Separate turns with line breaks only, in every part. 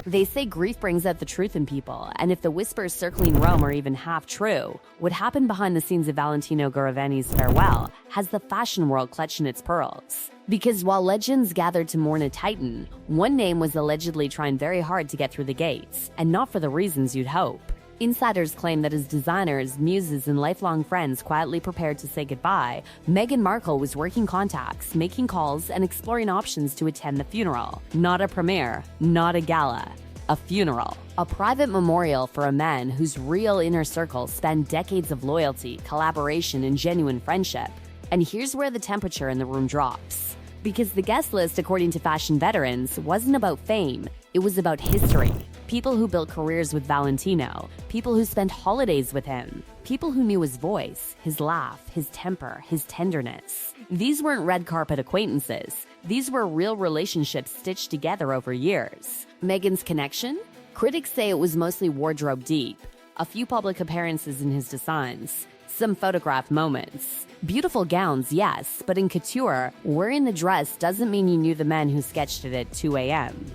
They say grief brings out the truth in people, and if the whispers circling Rome are even half true, what happened behind the scenes of Valentino Garavani's farewell has the fashion world clutching its pearls. Because while legends gathered to mourn a titan, one name was allegedly trying very hard to get through the gates, and not for the reasons you'd hope. Insiders claim that as designers, muses, and lifelong friends quietly prepared to say goodbye, Meghan Markle was working contacts, making calls, and exploring options to attend the funeral. Not a premiere, not a gala. A funeral. A private memorial for a man whose real inner circle spanned decades of loyalty, collaboration, and genuine friendship. And here's where the temperature in the room drops. Because the guest list, according to fashion veterans, wasn't about fame, it was about history. People who built careers with Valentino, people who spent holidays with him, people who knew his voice, his laugh, his temper, his tenderness. These weren't red carpet acquaintances. These were real relationships stitched together over years. Meghan's connection? Critics say it was mostly wardrobe deep. A few public appearances in his designs. Some photograph moments. Beautiful gowns, yes, but in couture, wearing the dress doesn't mean you knew the men who sketched it at 2 a.m.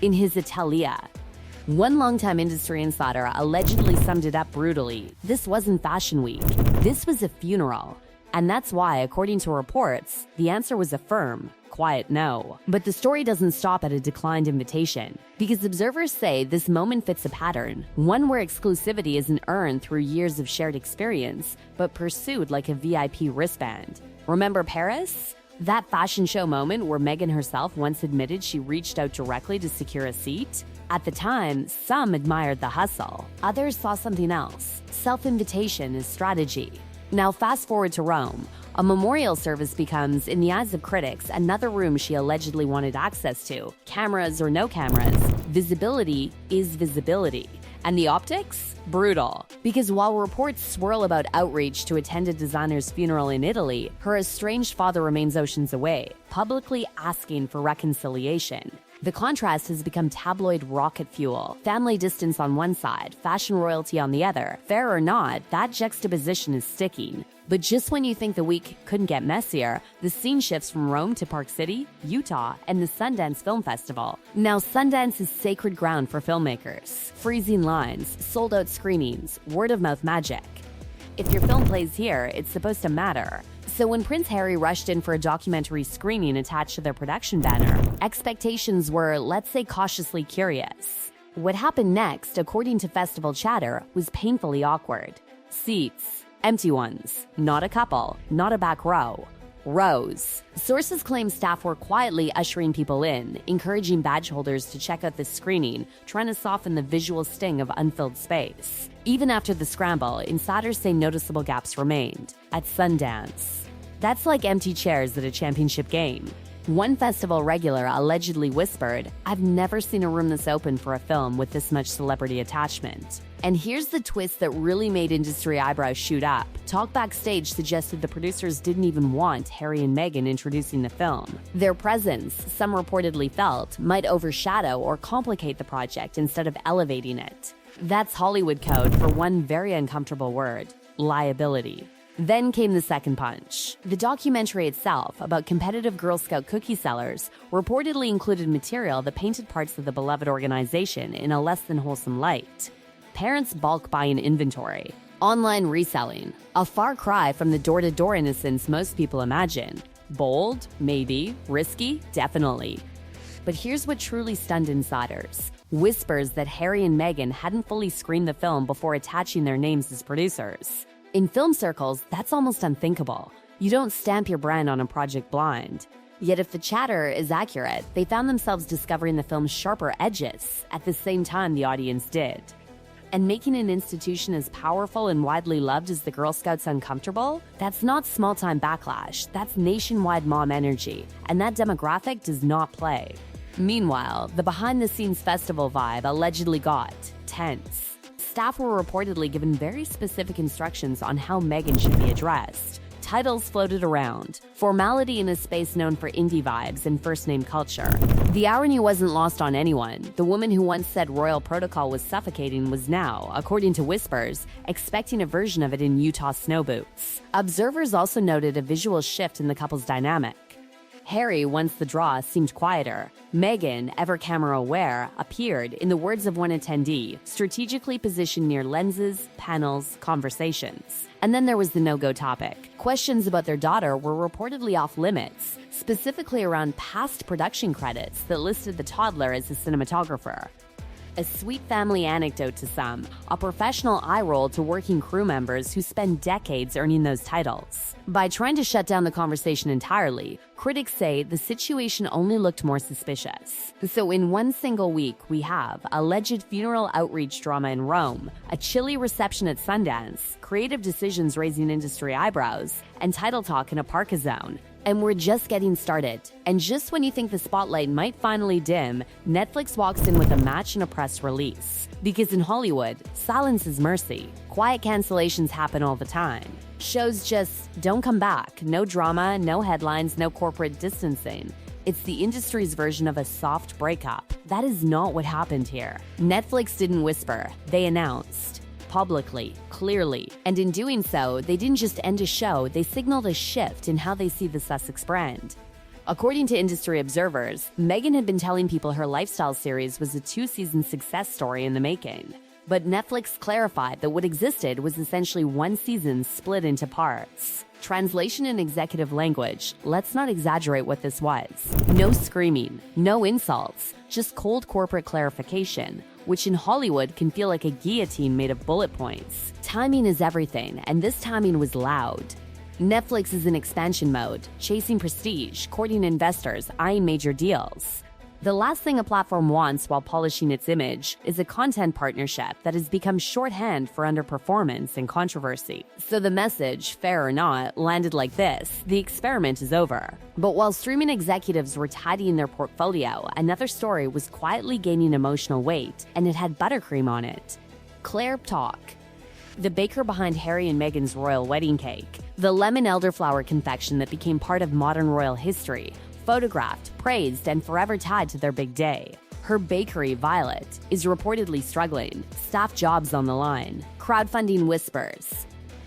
In his atelier. One longtime industry insider allegedly summed it up brutally. This wasn't Fashion Week. This was a funeral. And that's why, according to reports, the answer was a firm, quiet no. But the story doesn't stop at a declined invitation, because observers say this moment fits a pattern, one where exclusivity isn't earned through years of shared experience, but pursued like a VIP wristband. Remember Paris? That fashion show moment where Meghan herself once admitted she reached out directly to secure a seat? At the time, some admired the hustle. Others saw something else. Self-invitation is strategy. Now fast forward to Rome. A memorial service becomes, in the eyes of critics, another room she allegedly wanted access to. Cameras or no cameras, visibility is visibility. And the optics? Brutal. Because while reports swirl about outreach to attend a designer's funeral in Italy, her estranged father remains oceans away, publicly asking for reconciliation. The contrast has become tabloid rocket fuel. Family distance on one side, fashion royalty on the other. Fair or not, that juxtaposition is sticking. But just when you think the week couldn't get messier, the scene shifts from Rome to Park City, Utah, and the Sundance Film Festival. Now, Sundance is sacred ground for filmmakers. Freezing lines, sold-out screenings, word-of-mouth magic. If your film plays here, it's supposed to matter. So when Prince Harry rushed in for a documentary screening attached to their production banner, expectations were, let's say, cautiously curious. What happened next, according to festival chatter, was painfully awkward. Seats. Empty ones. Not a couple. Not a back row. Rows. Sources claim staff were quietly ushering people in, encouraging badge holders to check out the screening, trying to soften the visual sting of unfilled space. Even after the scramble, insiders say noticeable gaps remained. At Sundance. That's like empty chairs at a championship game. One festival regular allegedly whispered, "I've never seen a room this open for a film with this much celebrity attachment." And here's the twist that really made industry eyebrows shoot up. Talk backstage suggested the producers didn't even want Harry and Meghan introducing the film. Their presence, some reportedly felt, might overshadow or complicate the project instead of elevating it. That's Hollywood code for one very uncomfortable word: liability. Then came the second punch. The documentary itself, about competitive Girl Scout cookie sellers, reportedly included material that painted parts of the beloved organization in a less than wholesome light. Parents bulk buying inventory. Online reselling. A far cry from the door-to-door innocence most people imagine. Bold? Maybe. Risky? Definitely. But here's what truly stunned insiders. Whispers that Harry and Meghan hadn't fully screened the film before attaching their names as producers. In film circles, that's almost unthinkable. You don't stamp your brand on a project blind. Yet if the chatter is accurate, they found themselves discovering the film's sharper edges at the same time the audience did. And making an institution as powerful and widely loved as the Girl Scouts uncomfortable? That's not small-time backlash, that's nationwide mom energy, and that demographic does not play. Meanwhile, the behind-the-scenes festival vibe allegedly got tense. Staff were reportedly given very specific instructions on how Meghan should be addressed. Titles floated around. Formality in a space known for indie vibes and first-name culture. The irony wasn't lost on anyone. The woman who once said royal protocol was suffocating was now, according to whispers, expecting a version of it in Utah snow boots. Observers also noted a visual shift in the couple's dynamic. Harry, once the draw seemed quieter. Meghan, ever camera-aware, appeared, in the words of one attendee, strategically positioned near lenses, panels, conversations. And then there was the no-go topic. Questions about their daughter were reportedly off-limits, specifically around past production credits that listed the toddler as a cinematographer. A sweet family anecdote to some, a professional eye roll to working crew members who spend decades earning those titles. By trying to shut down the conversation entirely, critics say the situation only looked more suspicious. So in one single week, we have alleged funeral outreach drama in Rome, a chilly reception at Sundance, creative decisions raising industry eyebrows, and title talk in a parka zone. And we're just getting started. And just when you think the spotlight might finally dim, Netflix walks in with a match and a press release. Because in Hollywood, silence is mercy. Quiet cancellations happen all the time. Shows just don't come back. No drama, no headlines, no corporate distancing. It's the industry's version of a soft breakup. That is not what happened here. Netflix didn't whisper. They announced. Publicly, clearly. And in doing so, they didn't just end a show, they signaled a shift in how they see the Sussex brand. According to industry observers, Meghan had been telling people her lifestyle series was a 2-season success story in the making. But Netflix clarified that what existed was essentially one season split into parts. Translation in executive language, let's not exaggerate what this was. No screaming, no insults, just cold corporate clarification, which in Hollywood can feel like a guillotine made of bullet points. Timing is everything, and this timing was loud. Netflix is in expansion mode, chasing prestige, courting investors, eyeing major deals. The last thing a platform wants while polishing its image is a content partnership that has become shorthand for underperformance and controversy. So the message, fair or not, landed like this: the experiment is over. But while streaming executives were tidying their portfolio, another story was quietly gaining emotional weight, and it had buttercream on it. Claire Talk. The baker behind Harry and Meghan's royal wedding cake, the lemon elderflower confection that became part of modern royal history, photographed, praised, and forever tied to their big day. Her bakery, Violet, is reportedly struggling, staff jobs on the line, crowdfunding whispers.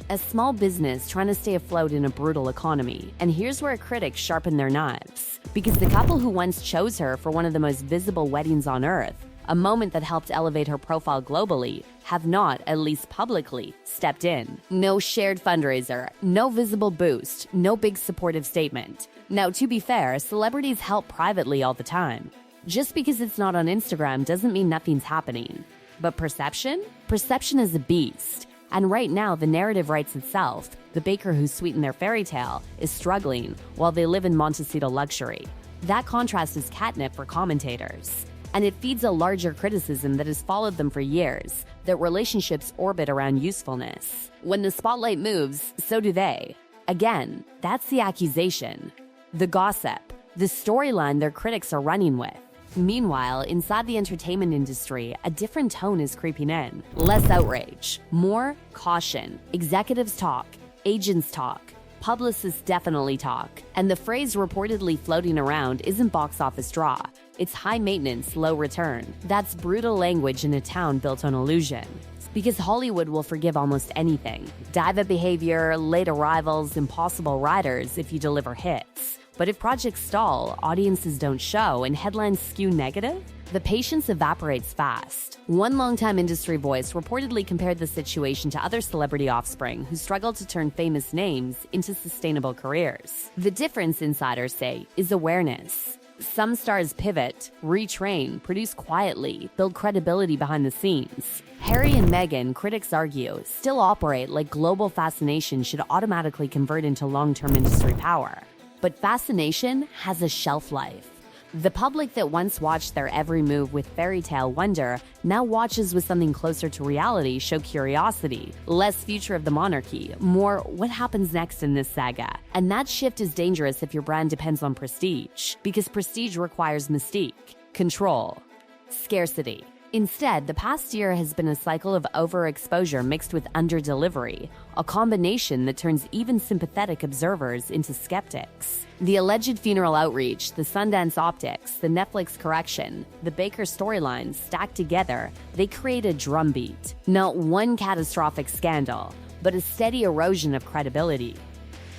A small business trying to stay afloat in a brutal economy, and here's where critics sharpen their knives. Because the couple who once chose her for one of the most visible weddings on earth, a moment that helped elevate her profile globally, have not, at least publicly, stepped in. No shared fundraiser, no visible boost, no big supportive statement. Now, to be fair, celebrities help privately all the time. Just because it's not on Instagram doesn't mean nothing's happening. But perception? Perception is a beast. And right now, the narrative writes itself. The baker who sweetened their fairy tale is struggling while they live in Montecito luxury. That contrast is catnip for commentators. And it feeds a larger criticism that has followed them for years, that relationships orbit around usefulness. When the spotlight moves, so do they. Again, that's the accusation. The gossip, the storyline their critics are running with. Meanwhile, inside the entertainment industry, a different tone is creeping in. Less outrage, more caution. Executives talk, agents talk, publicists definitely talk. And the phrase reportedly floating around isn't box office draw. It's high maintenance, low return. That's brutal language in a town built on illusion. Because Hollywood will forgive almost anything. Diva behavior, late arrivals, impossible writers if you deliver hits. But if projects stall, audiences don't show, and headlines skew negative, the patience evaporates fast. One longtime industry voice reportedly compared the situation to other celebrity offspring who struggled to turn famous names into sustainable careers. The difference, insiders say, is awareness. Some stars pivot, retrain, produce quietly, build credibility behind the scenes. Harry and Meghan, critics argue, still operate like global fascination should automatically convert into long-term industry power. But fascination has a shelf life. The public that once watched their every move with fairy tale wonder now watches with something closer to reality show curiosity. Less future of the monarchy, more what happens next in this saga. And that shift is dangerous if your brand depends on prestige, because prestige requires mystique, control, scarcity. Instead, the past year has been a cycle of overexposure mixed with under-delivery, a combination that turns even sympathetic observers into skeptics. The alleged funeral outreach, the Sundance optics, the Netflix correction, the Baker storyline stacked together, they create a drumbeat. Not one catastrophic scandal, but a steady erosion of credibility.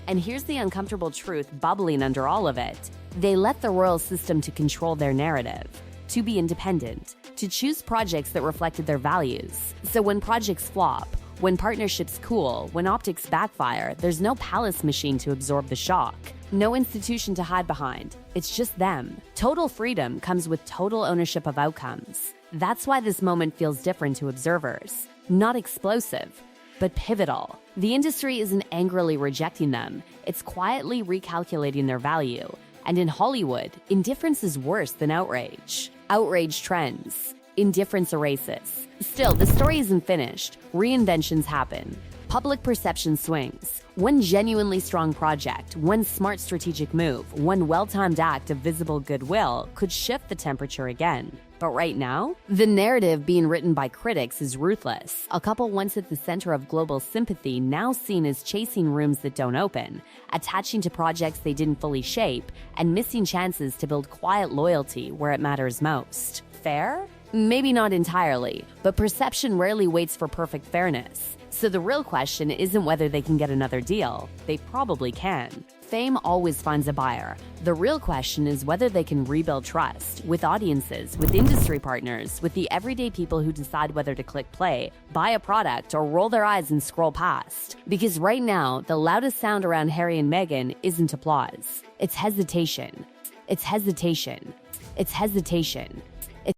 And here's the uncomfortable truth bubbling under all of it. They let the royal system to control their narrative, to be independent, to choose projects that reflected their values. So when projects flop, when partnerships cool, when optics backfire, there's no palace machine to absorb the shock. No institution to hide behind. It's just them. Total freedom comes with total ownership of outcomes. That's why this moment feels different to observers. Not explosive, but pivotal. The industry isn't angrily rejecting them. It's quietly recalculating their value. And in Hollywood, indifference is worse than outrage. Outrage trends. Indifference erases. Still, the story isn't finished. Reinventions happen. Public perception swings. One genuinely strong project, one smart strategic move, one well-timed act of visible goodwill could shift the temperature again. But right now, the narrative being written by critics is ruthless. A couple once at the center of global sympathy now seen as chasing rooms that don't open, attaching to projects they didn't fully shape, and missing chances to build quiet loyalty where it matters most. Fair? Maybe not entirely, but perception rarely waits for perfect fairness. So the real question isn't whether they can get another deal. They probably can. Fame always finds a buyer. The real question is whether they can rebuild trust with audiences, with industry partners, with the everyday people who decide whether to click play, buy a product, or roll their eyes and scroll past. Because right now, the loudest sound around Harry and Meghan isn't applause. It's hesitation. It's hesitation. It's hesitation.